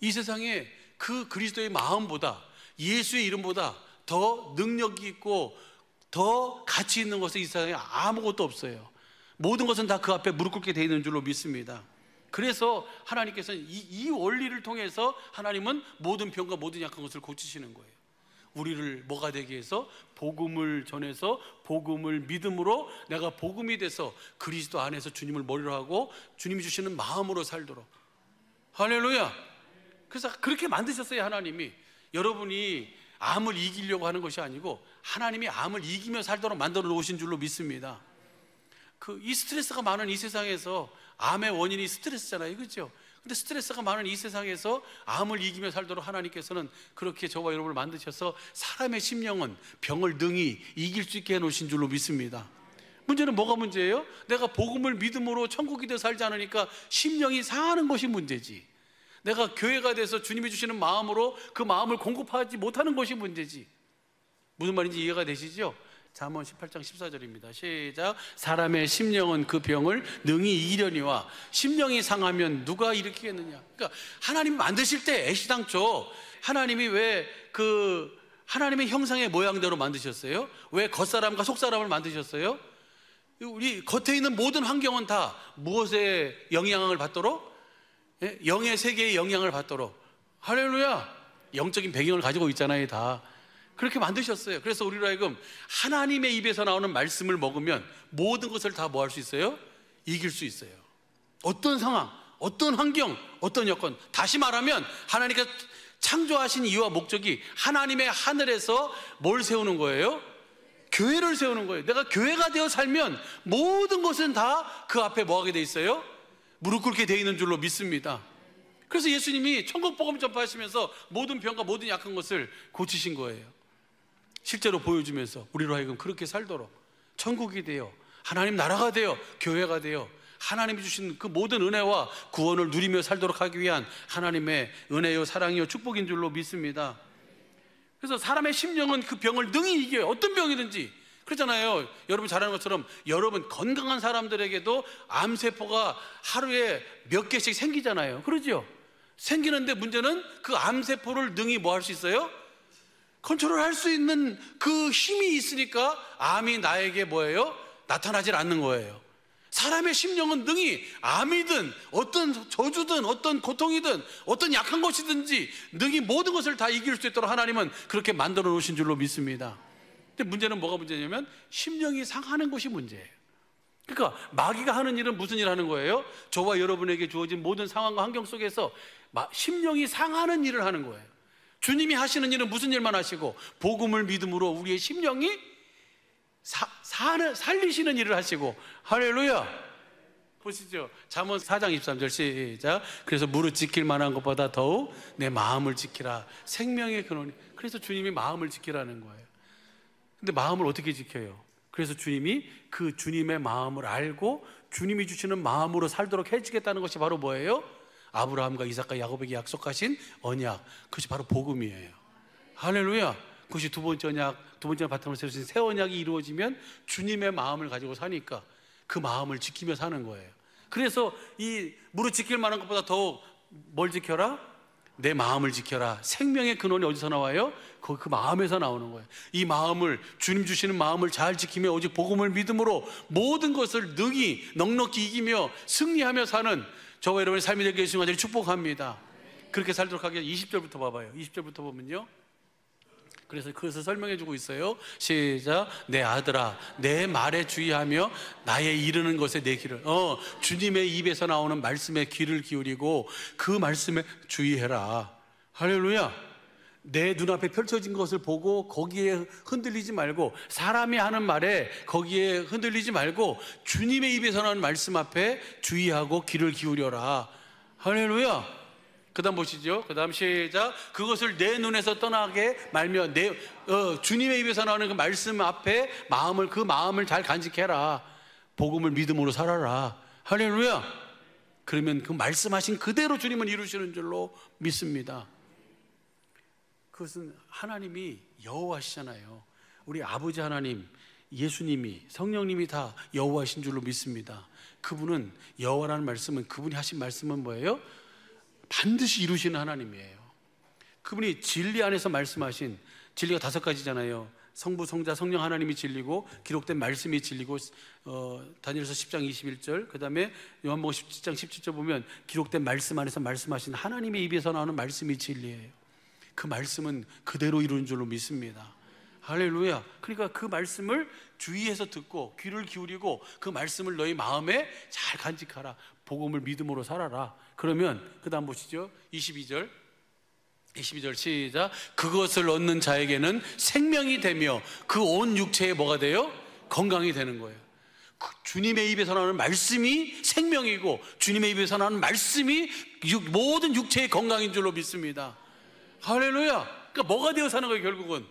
이 세상에 그 그리스도의 마음보다, 예수의 이름보다 더 능력이 있고 더 가치 있는 것은 이 세상에 아무것도 없어요. 모든 것은 다 그 앞에 무릎 꿇게 되어 있는 줄로 믿습니다. 그래서 하나님께서는 이 원리를 통해서 하나님은 모든 병과 모든 약한 것을 고치시는 거예요. 우리를 뭐가 되게 해서? 복음을 전해서, 복음을 믿음으로 내가 복음이 돼서 그리스도 안에서 주님을 머리로 하고 주님이 주시는 마음으로 살도록. 할렐루야. 그래서 그렇게 만드셨어요. 하나님이. 여러분이 암을 이기려고 하는 것이 아니고 하나님이 암을 이기며 살도록 만들어 놓으신 줄로 믿습니다. 이 스트레스가 많은 이 세상에서, 암의 원인이 스트레스잖아요, 그렇죠? 근데 스트레스가 많은 이 세상에서 암을 이기며 살도록 하나님께서는 그렇게 저와 여러분을 만드셔서 사람의 심령은 병을 능히 이길 수 있게 해놓으신 줄로 믿습니다. 문제는 뭐가 문제예요? 내가 복음을 믿음으로 천국이 되어 살지 않으니까 심령이 상하는 것이 문제지. 내가 교회가 돼서 주님이 주시는 마음으로 그 마음을 공급하지 못하는 것이 문제지. 무슨 말인지 이해가 되시죠? 잠언 18장 14절입니다. 시작. 사람의 심령은 그 병을 능히 이기려니와 심령이 상하면 누가 일으키겠느냐. 그러니까 하나님이 만드실 때 애시당초 하나님이 왜 하나님의 형상의 모양대로 만드셨어요? 왜 겉사람과 속사람을 만드셨어요? 우리 겉에 있는 모든 환경은 다 무엇의 영향을 받도록? 영의 세계의 영향을 받도록. 할렐루야. 영적인 배경을 가지고 있잖아요. 다 그렇게 만드셨어요. 그래서 우리로 하여금 하나님의 입에서 나오는 말씀을 먹으면 모든 것을 다 뭐 할 수 있어요? 이길 수 있어요. 어떤 상황, 어떤 환경, 어떤 여건. 다시 말하면 하나님께서 창조하신 이유와 목적이 하나님의 하늘에서 뭘 세우는 거예요? 교회를 세우는 거예요. 내가 교회가 되어 살면 모든 것은 다 그 앞에 뭐 하게 돼 있어요? 무릎 꿇게 돼 있는 줄로 믿습니다. 그래서 예수님이 천국 복음 전파하시면서 모든 병과 모든 약한 것을 고치신 거예요. 실제로 보여주면서 우리로 하여금 그렇게 살도록 천국이 되어 하나님 나라가 되어 교회가 되어 하나님이 주신 그 모든 은혜와 구원을 누리며 살도록 하기 위한 하나님의 은혜요 사랑이요 축복인 줄로 믿습니다. 그래서 사람의 심령은 그 병을 능히 이겨요. 어떤 병이든지. 그렇잖아요. 여러분 잘 아는 것처럼 여러분 건강한 사람들에게도 암세포가 하루에 몇 개씩 생기잖아요. 그러죠? 생기는데 문제는 그 암세포를 능히 뭐 할 수 있어요? 컨트롤할 수 있는 그 힘이 있으니까 암이 나에게 뭐예요? 나타나질 않는 거예요. 사람의 심령은 능히 암이든 어떤 저주든 어떤 고통이든 어떤 약한 것이든지 능히 모든 것을 다 이길 수 있도록 하나님은 그렇게 만들어 놓으신 줄로 믿습니다. 근데 문제는 뭐가 문제냐면 심령이 상하는 것이 문제예요. 그러니까 마귀가 하는 일은 무슨 일 하는 거예요? 저와 여러분에게 주어진 모든 상황과 환경 속에서 심령이 상하는 일을 하는 거예요. 주님이 하시는 일은 무슨 일만 하시고 복음을 믿음으로 우리의 심령이 살리시는 일을 하시고. 할렐루야. 보시죠. 잠언 4장 23절 시작. 그래서 무릇 지킬 만한 것보다 더욱 내 마음을 지키라. 생명의 근원이. 그래서 주님이 마음을 지키라는 거예요. 근데 마음을 어떻게 지켜요? 그래서 주님이 그 주님의 마음을 알고 주님이 주시는 마음으로 살도록 해주겠다는 것이 바로 뭐예요? 아브라함과 이삭과 야곱에게 약속하신 언약. 그것이 바로 복음이에요. 할렐루야. 그것이 두 번째 언약, 두 번째 바탕을 세우신 새 언약이 이루어지면 주님의 마음을 가지고 사니까 그 마음을 지키며 사는 거예요. 그래서 이 무릇 지킬 만한 것보다 더욱 뭘 지켜라? 내 마음을 지켜라. 생명의 근원이 어디서 나와요? 그 마음에서 나오는 거예요. 이 마음을, 주님 주시는 마음을 잘 지키며 오직 복음을 믿음으로 모든 것을 능히 넉넉히 이기며 승리하며 사는 저와 여러분의 삶이 되게 해주신 것을 축복합니다. 그렇게 살도록 하기 위해 20절부터 봐봐요. 20절부터 보면요, 그래서 그것을 설명해 주고 있어요. 시작. 내 아들아 내 말에 주의하며 나의 이르는 것에 내 귀를 주님의 입에서 나오는 말씀에 귀를 기울이고 그 말씀에 주의해라. 할렐루야. 내 눈앞에 펼쳐진 것을 보고 거기에 흔들리지 말고, 사람이 하는 말에 거기에 흔들리지 말고 주님의 입에서 나오는 말씀 앞에 주의하고 귀를 기울여라. 할렐루야. 그 다음 보시죠. 그 다음 시작. 그것을 내 눈에서 떠나게 말며 주님의 입에서 나오는 그 말씀 앞에 그 마음을 잘 간직해라. 복음을 믿음으로 살아라. 할렐루야. 그러면 그 말씀하신 그대로 주님은 이루시는 줄로 믿습니다. 그것은 하나님이 여호와시잖아요. 우리 아버지 하나님, 예수님이, 성령님이 다 여호와신 줄로 믿습니다. 그분은, 여호와라는 말씀은, 그분이 하신 말씀은 뭐예요? 반드시 이루시는 하나님이에요. 그분이 진리 안에서 말씀하신, 진리가 5가지잖아요. 성부, 성자, 성령 하나님이 진리고, 기록된 말씀이 진리고, 다니엘서 10장 21절, 그 다음에 요한복음 17장 17절 보면 기록된 말씀 안에서 말씀하신 하나님의 입에서 나오는 말씀이 진리예요. 그 말씀은 그대로 이루는 줄로 믿습니다. 할렐루야. 그러니까 그 말씀을 주의해서 듣고 귀를 기울이고 그 말씀을 너희 마음에 잘 간직하라. 복음을 믿음으로 살아라. 그러면 그 다음 보시죠. 22절 시작. 그것을 얻는 자에게는 생명이 되며 그 온 육체에 뭐가 돼요? 건강이 되는 거예요. 주님의 입에서 나오는 말씀이 생명이고, 주님의 입에서 나오는 말씀이 모든 육체의 건강인 줄로 믿습니다. 할렐루야. 그러니까 뭐가 되어 사는 거예요? 결국은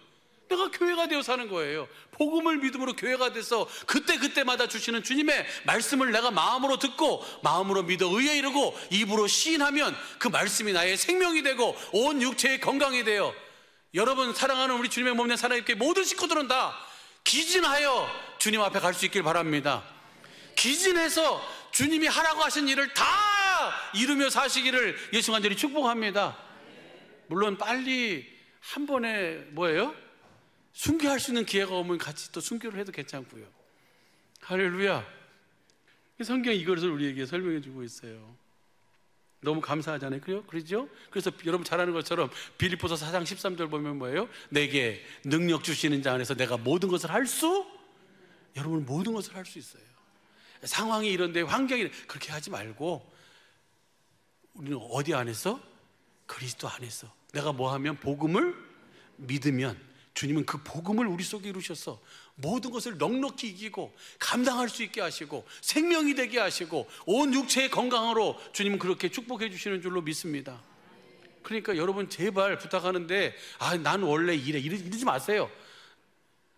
내가 교회가 되어 사는 거예요. 복음을 믿음으로 교회가 돼서 그때마다 주시는 주님의 말씀을 내가 마음으로 듣고, 마음으로 믿어 의에 이르고, 입으로 시인하면 그 말씀이 나의 생명이 되고 온 육체의 건강이 되어, 여러분 사랑하는 우리 주님의 몸 내 사랑있게 모든 식구들은 다 기진하여 주님 앞에 갈 수 있길 바랍니다. 기진해서 주님이 하라고 하신 일을 다 이루며 사시기를 예수 간절히 축복합니다. 물론 빨리 한 번에 뭐예요? 순교할 수 있는 기회가 오면 같이 또 순교를 해도 괜찮고요. 할렐루야. 성경이 이것을 우리에게 설명해 주고 있어요. 너무 감사하잖아요. 그렇죠? 그래서 여러분 잘 아는 것처럼 빌립보서 4장 13절 보면 뭐예요? 내게 능력 주시는 자 안에서 내가 모든 것을 할 수, 여러분 모든 것을 할 수 있어요. 상황이 이런데, 환경이, 그렇게 하지 말고 우리는 어디 안에서? 그리스도 안에서 내가 뭐 하면, 복음을 믿으면 주님은 그 복음을 우리 속에 이루셔서 모든 것을 넉넉히 이기고 감당할 수 있게 하시고 생명이 되게 하시고 온 육체의 건강으로 주님은 그렇게 축복해 주시는 줄로 믿습니다. 그러니까 여러분 제발 부탁하는데, 난 원래 이래, 이러지 마세요.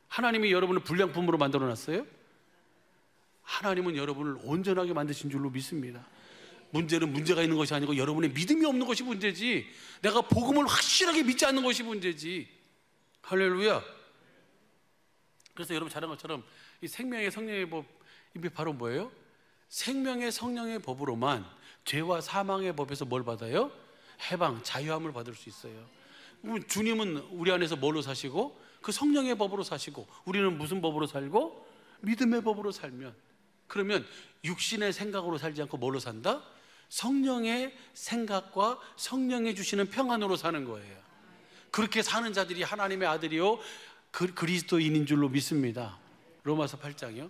하나님이 여러분을 불량품으로 만들어 놨어요? 하나님은 여러분을 온전하게 만드신 줄로 믿습니다. 문제는 문제가 있는 것이 아니고 여러분의 믿음이 없는 것이 문제지, 내가 복음을 확실하게 믿지 않는 것이 문제지. 할렐루야. 그래서 여러분 잘한 것처럼 이 생명의 성령의 법이 바로 뭐예요? 생명의 성령의 법으로만 죄와 사망의 법에서 뭘 받아요? 해방, 자유함을 받을 수 있어요. 주님은 우리 안에서 뭘로 사시고? 그 성령의 법으로 사시고, 우리는 무슨 법으로 살고? 믿음의 법으로 살면, 그러면 육신의 생각으로 살지 않고 뭘로 산다? 성령의 생각과 성령이 주시는 평안으로 사는 거예요. 그렇게 사는 자들이 하나님의 아들이요 그리스도인인 줄로 믿습니다. 로마서 8장이요.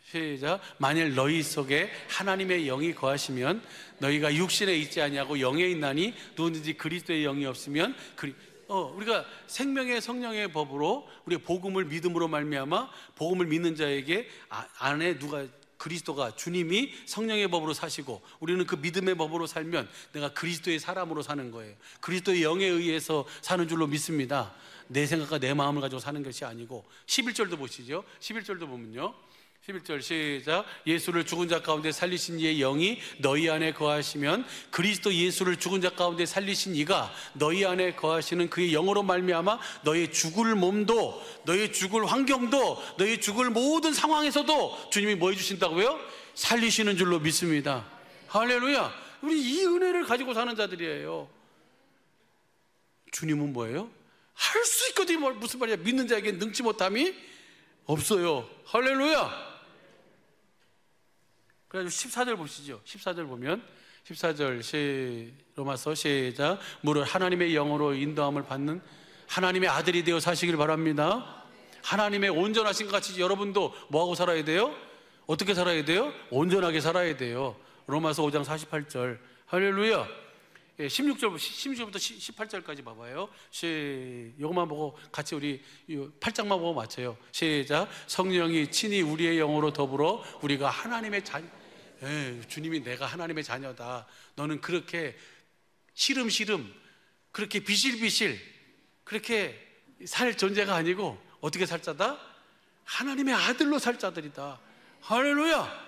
시작. 만일 너희 속에 하나님의 영이 거하시면 너희가 육신에 있지 아니하고 영에 있나니 누구든지 그리스도의 영이 없으면 우리가 생명의 성령의 법으로 우리 복음을 믿음으로 말미암아 복음을 믿는 자에게 안에 누가, 그리스도가, 주님이 성령의 법으로 사시고 우리는 그 믿음의 법으로 살면 내가 그리스도의 사람으로 사는 거예요. 그리스도의 영에 의해서 사는 줄로 믿습니다. 내 생각과 내 마음을 가지고 사는 것이 아니고. 11절도 보시죠. 11절도 보면요, 11절 시작. 예수를 죽은 자 가운데 살리신 이의 영이 너희 안에 거하시면 그리스도 예수를 죽은 자 가운데 살리신 이가 너희 안에 거하시는 그의 영으로 말미암아 너희 죽을 몸도, 너희 죽을 환경도, 너희 죽을 모든 상황에서도 주님이 뭐 해주신다고요? 살리시는 줄로 믿습니다. 할렐루야. 우리 이 은혜를 가지고 사는 자들이에요. 주님은 뭐예요? 할 수 있거든요. 무슨 말이야? 믿는 자에게 능치 못함이 없어요. 할렐루야. 그래서 14절 보시죠. 14절 보면 14절 로마서 시작. 무릇 하나님의 영으로 인도함을 받는 하나님의 아들이 되어 사시길 바랍니다. 하나님의 온전하신 것 같이 여러분도 뭐하고 살아야 돼요? 어떻게 살아야 돼요? 온전하게 살아야 돼요. 로마서 5장 48절. 할렐루야. 16절부터 18절까지 봐봐요. 이것만 보고 같이 우리 8장만 보고 맞춰요. 시작. 성령이 친히 우리의 영으로 더불어 우리가 하나님의 자녀. 주님이 내가 하나님의 자녀다. 너는 그렇게 시름시름, 그렇게 비실비실, 그렇게 살 존재가 아니고 어떻게 살 자다? 하나님의 아들로 살 자들이다. 할렐루야.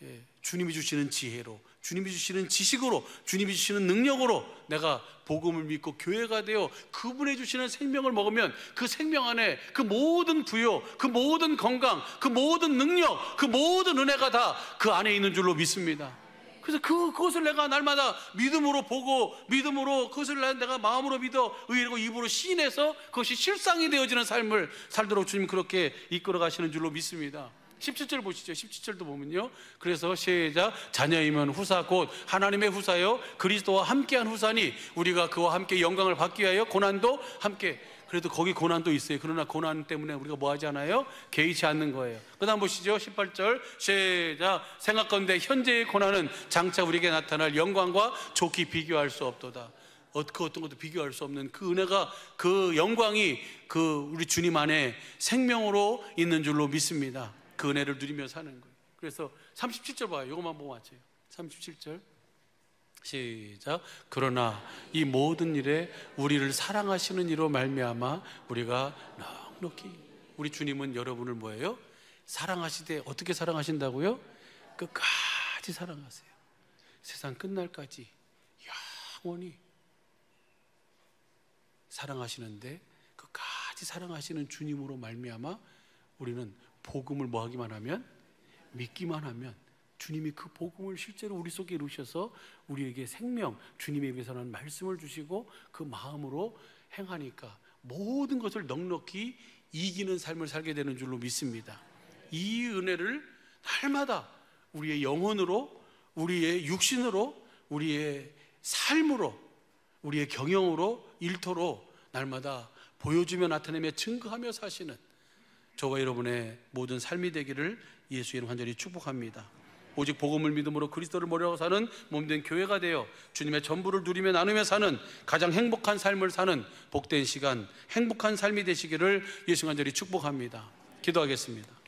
예, 주님이 주시는 지혜로, 주님이 주시는 지식으로, 주님이 주시는 능력으로 내가 복음을 믿고 교회가 되어 그분이 주시는 생명을 먹으면 그 생명 안에 그 모든 부요, 그 모든 건강, 그 모든 능력, 그 모든 은혜가 다 그 안에 있는 줄로 믿습니다. 그래서 그것을 내가 날마다 믿음으로 보고, 믿음으로 그것을 내가 마음으로 믿어 의리고 입으로 시인해서 그것이 실상이 되어지는 삶을 살도록 주님 그렇게 이끌어 가시는 줄로 믿습니다. 17절 보시죠. 17절도 보면요, 그래서 시작. 자녀이면 후사 곧 하나님의 후사요 그리스도와 함께한 후사니 우리가 그와 함께 영광을 받기 위하여 고난도 함께. 그래도 거기 고난도 있어요. 그러나 고난 때문에 우리가 뭐 하지 않아요? 개의치 않는 거예요. 그 다음 보시죠. 18절 시작. 생각건대 현재의 고난은 장차 우리에게 나타날 영광과 좋게 비교할 수 없도다. 그 어떤 것도 비교할 수 없는 그 은혜가, 그 영광이 그 우리 주님 안에 생명으로 있는 줄로 믿습니다. 그 은혜를 누리며 사는 거예요. 그래서 37절 봐요. 이것만 보고 맞춰요. 37절 시작. 그러나 이 모든 일에 우리를 사랑하시는 이로 말미암아 우리가 넉넉히. 우리 주님은 여러분을 뭐예요? 사랑하시되 어떻게 사랑하신다고요? 끝까지 사랑하세요. 세상 끝날까지 영원히 사랑하시는데, 끝까지 사랑하시는 주님으로 말미암아 우리는 복음을 뭐 하기만 하면, 믿기만 하면 주님이 그 복음을 실제로 우리 속에 이루셔서 우리에게 생명, 주님에 비해서는 말씀을 주시고 그 마음으로 행하니까 모든 것을 넉넉히 이기는 삶을 살게 되는 줄로 믿습니다. 이 은혜를 날마다 우리의 영혼으로, 우리의 육신으로, 우리의 삶으로, 우리의 경영으로, 일터로 날마다 보여주며 나타내며 증거하며 사시는 저와 여러분의 모든 삶이 되기를 예수의 이름 간절히 축복합니다. 오직 복음을 믿음으로 그리스도를 모려고 사는 몸된 교회가 되어 주님의 전부를 누리며 나누며 사는 가장 행복한 삶을 사는 복된 시간, 행복한 삶이 되시기를 예수 간절히 축복합니다. 기도하겠습니다.